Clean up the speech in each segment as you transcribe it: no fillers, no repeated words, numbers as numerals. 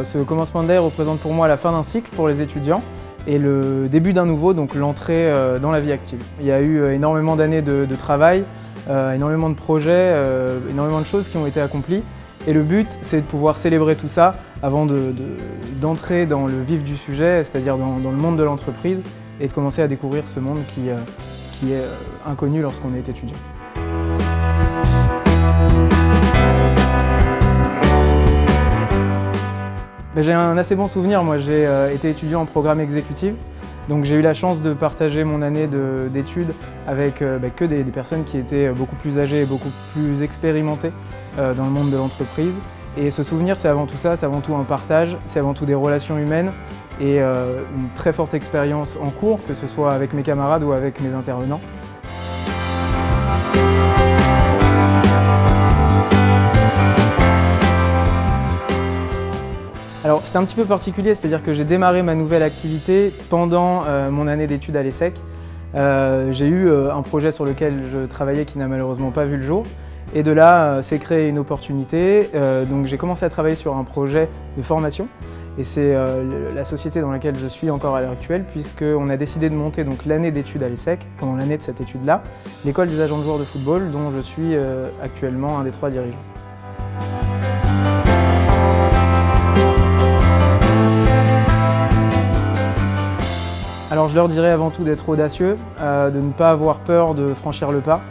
Ce commencement de l'année représente pour moi la fin d'un cycle pour les étudiants et le début d'un nouveau, donc l'entrée dans la vie active. Il y a eu énormément d'années de travail, énormément de projets, énormément de choses qui ont été accomplies. Et le but, c'est de pouvoir célébrer tout ça avant d'entrer dans le vif du sujet, c'est-à-dire dans le monde de l'entreprise, et de commencer à découvrir ce monde qui est inconnu lorsqu'on est étudiant. J'ai un assez bon souvenir. Moi, j'ai été étudiant en programme exécutif, donc j'ai eu la chance de partager mon année d'études avec que des personnes qui étaient beaucoup plus âgées et beaucoup plus expérimentées dans le monde de l'entreprise. Et ce souvenir, c'est avant tout ça, c'est avant tout un partage, c'est avant tout des relations humaines et une très forte expérience en cours, que ce soit avec mes camarades ou avec mes intervenants. Alors c'était un petit peu particulier, c'est-à-dire que j'ai démarré ma nouvelle activité pendant mon année d'études à l'ESSEC. J'ai eu un projet sur lequel je travaillais qui n'a malheureusement pas vu le jour. Et de là, s'est créée une opportunité. Donc j'ai commencé à travailler sur un projet de formation. Et c'est la société dans laquelle je suis encore à l'heure actuelle, puisqu'on a décidé de monter l'année d'études à l'ESSEC, pendant l'année de cette étude-là, l'école des agents de joueurs de football, dont je suis actuellement un des 3 dirigeants. Alors je leur dirais avant tout d'être audacieux, de ne pas avoir peur de franchir le pas,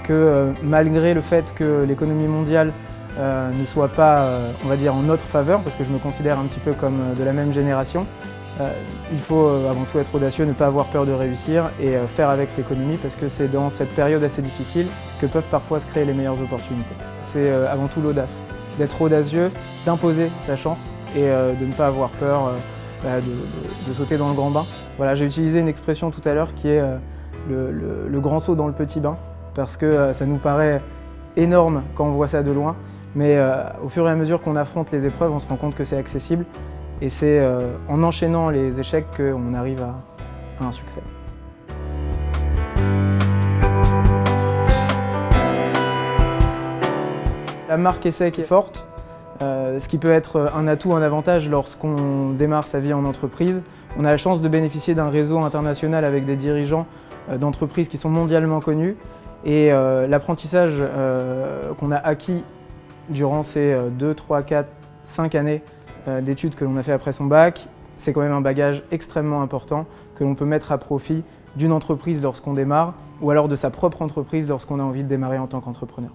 que malgré le fait que l'économie mondiale ne soit pas, on va dire, en notre faveur, parce que je me considère un petit peu comme de la même génération, il faut avant tout être audacieux, ne pas avoir peur de réussir et faire avec l'économie, parce que c'est dans cette période assez difficile que peuvent parfois se créer les meilleures opportunités. C'est avant tout l'audace, d'être audacieux, d'imposer sa chance et de ne pas avoir peur de sauter dans le grand bain. Voilà, j'ai utilisé une expression tout à l'heure qui est le grand saut dans le petit bain, parce que ça nous paraît énorme quand on voit ça de loin, mais au fur et à mesure qu'on affronte les épreuves, on se rend compte que c'est accessible, et c'est en enchaînant les échecs qu'on arrive à un succès. La marque ESSEC est forte. Ce qui peut être un atout, un avantage lorsqu'on démarre sa vie en entreprise. On a la chance de bénéficier d'un réseau international avec des dirigeants d'entreprises qui sont mondialement connus. Et l'apprentissage qu'on a acquis durant ces 2, 3, 4, 5 années d'études que l'on a fait après son bac, c'est quand même un bagage extrêmement important que l'on peut mettre à profit d'une entreprise lorsqu'on démarre, ou alors de sa propre entreprise lorsqu'on a envie de démarrer en tant qu'entrepreneur.